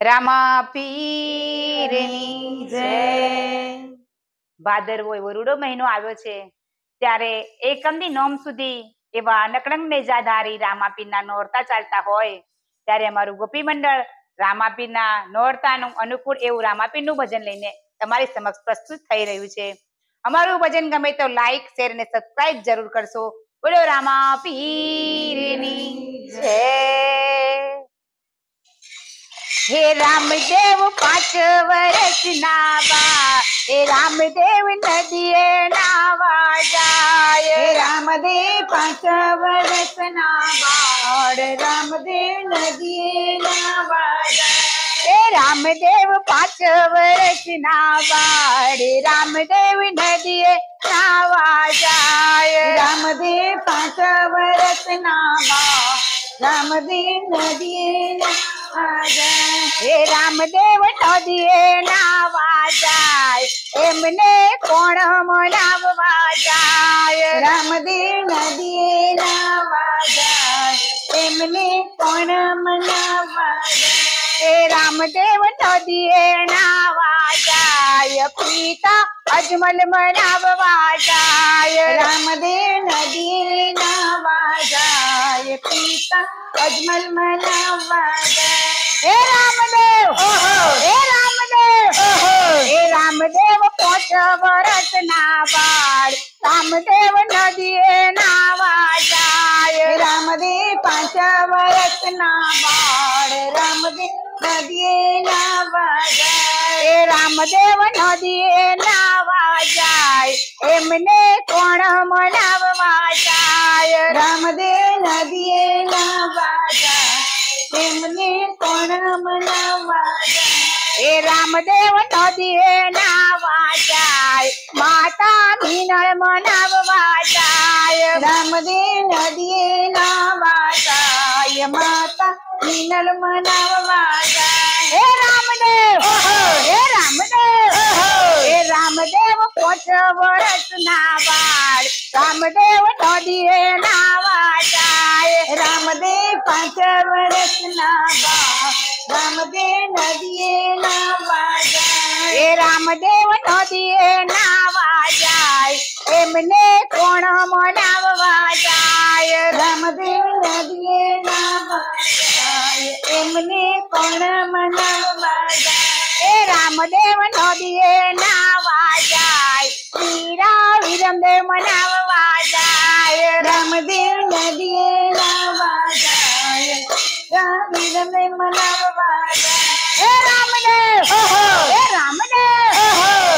રામા પીરની જય. ભાદરવો વરુડો મહિનો આવ્યો છે ત્યારે એકમની નોમ સુધી એવા નકળંગ નેજાધારી રામાપીરના નોરતા ચાલતા હોય ત્યારે અમારું ગોપી મંડળ રામાપીરના નોરતાનું અનુકૂળ એવું રામાપીરનું ભજન લઈને તમારી સમક્ષ પ્રસ્તુત થઈ રહ્યું છે. અમારું ભજન ગમે તો લાઈક શેર અને સબસ્ક્રાઇબ જરૂર કરશો. બોલો રામાપીરની જય. हे रामदेव 5 वर्षना बा, हे रामदेव नदिये नावा जाय. रामदेव 5 वर्षना बाळ, रामदेव नदिये नावा जाय. हे रामदेव 5 वर्षना बाळ, रामदेव नदिये नावा जाय. रामदेव 5 वर्षना बाळ, रामदेव नदिये नावा जाय. हे रामदेव नदिये नावा जाय, एमने कोण मनाववा जाय. रामदेव नदिये नावा जाय, एमने कोण मनावा जाय. हे रामदेव नदिये नावा जाय, पिता अजमल मनाववा जाय. रामदेव नदिये नावा जाय, पिता अजमल मनावा जाय. हे रामदेव, हे रामदेव, हे रामदेव 5 वर्षना बाळ, रामदेव नदिये नावा जाय. रामदेव 5 वर्षना बाळ, रामदेव नदिये नावा जाय. हे रामदेव नदिये नावा जाय, एमने कोण मनाववा जाय. रामदेव नदिये नावा जाय, एमने कोण मनावा जाय. हे रामदेव नदिये नावा जाय, माता मीनळ मनाववा जाय. रामदेव नदिये नावा जाय, माता मीनळ मनाववा जाय. हे रामदेव, हे रामदेव, हे रामदेव 5 वर्षना बाळ, रामदेव नदिये नावा जाय. रामदेव 5 वर्षना बाळ, रामदेव नदिये नावा जाय. हे रामदेव नदिये नावा जाय, एमने कोण मनाववा जाय. रामदेव नदिये नावा जाय, एमने कोण मनाववा जाय. हे रामदेव नदिये नावा जाय, वीरा विरमदेव मनाववा जाय. रामदेव नदिये नावा जाय, रामदेव मनाववा जाय. हे रामदेव, हे रामदेव,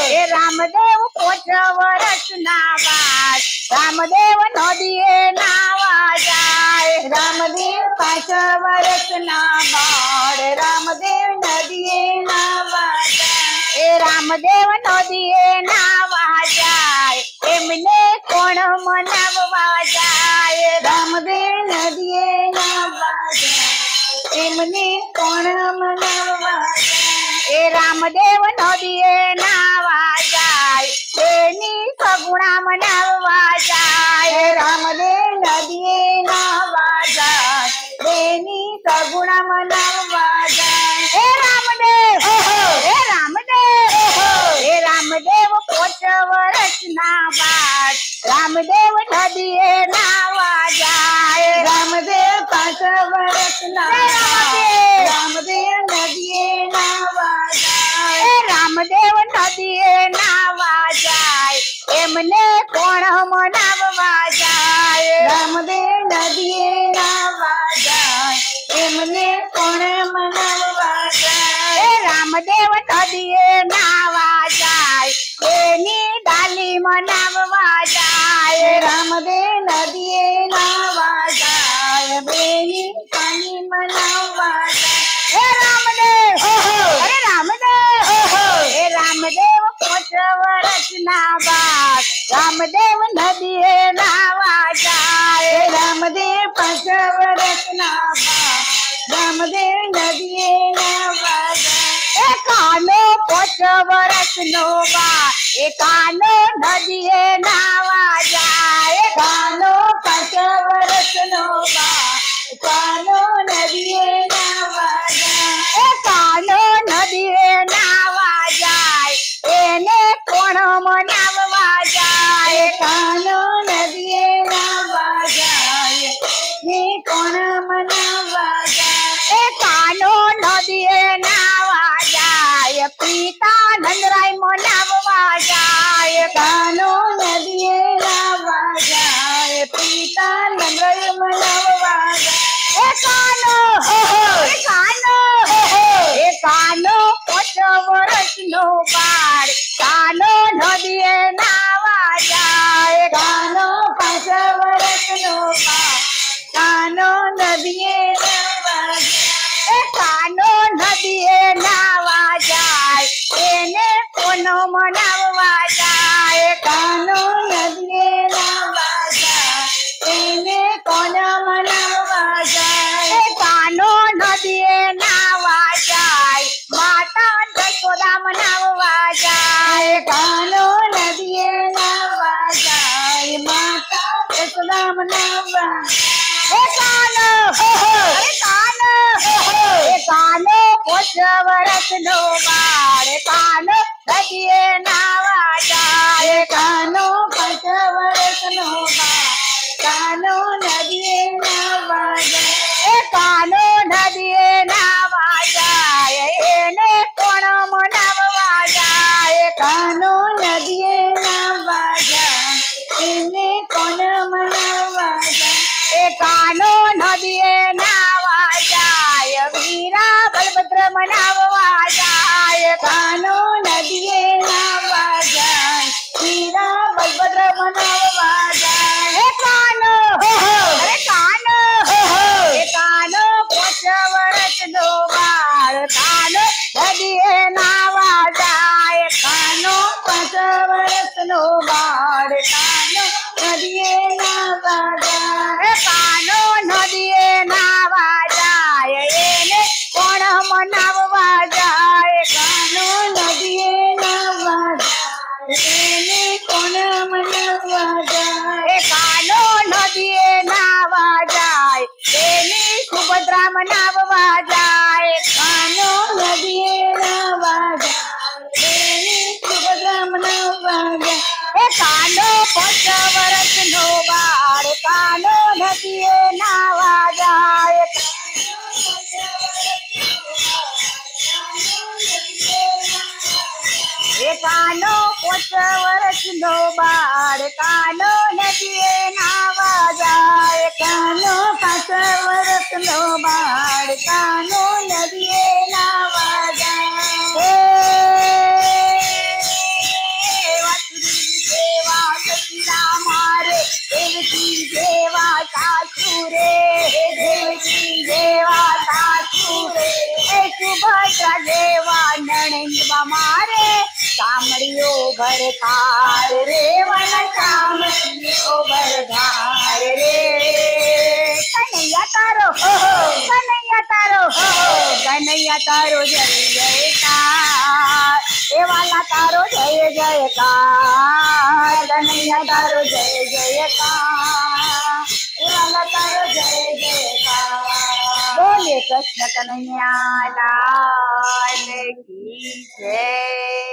हे रामदेव 5 वर्षना बाळ, रामदेव नदिये नावा जाय. रामदेव 5 वर्षना बाळ, रामदेव नदिये नावा जाय. हे रामदेव नदिये नावा जाय, एमने कोण मनाववा जाय. रामदेव नदिये नावा जाय, एमने कोण मनाववा जाय. हे रामदेव नदिये नावा जाय, तेनी सगुणा मनाववा जाय. रामदेव नदिये नावा जाय, तेनी सगुणा मनाववा जाय. हे रामदेव, हे रामदेव, हे रामदेव 5 वर्षना बाळ, रामदेव नदिये नावा जाय. रामदेव 5 वर्षना बाळ, रामदेव नदिये नावा जाय. हे रामदेव नदिये नावा जाय, एमने कोण मनाववा जाय. रामदेव नदिये नावा जाय, एमने कोण मनाववा जाय. हे रामदेव नदिये नावा जाय, तेनी डाली मनाववा जाय. रामदेव नदिये नावा जाय, बेनी पाणी मनाववा जाय. हे रामदेव, अरे रामदेव, हे रामदेव 5 वर्षना बाळ, रामदेव नदिये नावा जाय. रामदेव 5 वर्षना बाळ, रामदेव नदिये नावा जाय. एकानो 5 वर्षनो बाळ, एकानो नदिये नावा जाय. कानो 5 वर्षनो बाळ, कानो नदिये नावा जाय. एकानो કાનો એ કાનો એ કાનો 5 વર્ષનો બાળ કાનો નદીએ નાવા જાય કાનો 5 વર્ષનો બાળ કાનો નદીએ નાવા જાય એ કાનો નદીએ નાવા જાય એને કોનો મનાવવા જાય કાનો નદીએ નાવા જાય એને કોણ મનાવવા જાય એ કાનો નદીએ નાવા જાય માતા જશોદા મનાવવા જાય કાનો નદીએ નાવા જાય માતા યશોદા મનાવવા એ કાનો અરે કાનો એ કાનો 5 વર્ષનો બાળ કાનો નદીએ નાવા જાય કાનો 5 વર્ષનો બાળ કાનો નદીએ નાવા જાય એ કાનો નદીએ નાવા જાય એને કોણ મનાવવા જાય કાનો નદીએ નાવા જાય એને કોણ મનાવવા જાય એ કાનો નદીએ નાવા જાય વીરા બલભદ્ર મનાવવા જાય કાનો નદીએ નાવા જાય વીરા બલભદ્ર મનાવવા જાય એ કાનો અરે કાનો એ કાનો 5 વર્ષનો બાળ કાનો નદીએ નાવા જાય કાનો 5 વર્ષનો બાળ કાનો નદીએ નાવા જાય એ કાનો નદીએ નાવા જાય એને કોણ મનાવવા જાય કાનો નદીએ નાવા જાય એને કોણ મનાવવા જાય એ કાનો નદીએ નાવા જાય એની સુભદ્રા મનાવવા જાય કાનો નદીએ નાવા જાય એની સુભદ્રા મનાવવા જાય એ કાનો 5 વર્ષનો બાળ કાનો નદીએ નાવા જાય એ કાનો 5 વર્ષનો બાળ કાનો નદીએ નાવા જાય કાનો 5 વર્ષનો બાળ કાનો નદીએ નાવા જાય વાસુદેવ જેવા સસરા મારે દેવકી જેવા સાસુ રે દેવકી જેવા સાસુ રે એ સુભદ્રા જેવા નણંદવા મારે સાંભળ્યો ભરખાર રે વન સાંભળ્યો ભરખાર રે કનૈયા તારો કનૈયા તારો કનૈયા તારો જય જયકાર એ વાલા તારો જય જયકાર કનૈયા તારો જય જયકાર એ વાલા તારો જય જયકાર બોલે કૃષ્ણ કનૈયા લાલ કી જય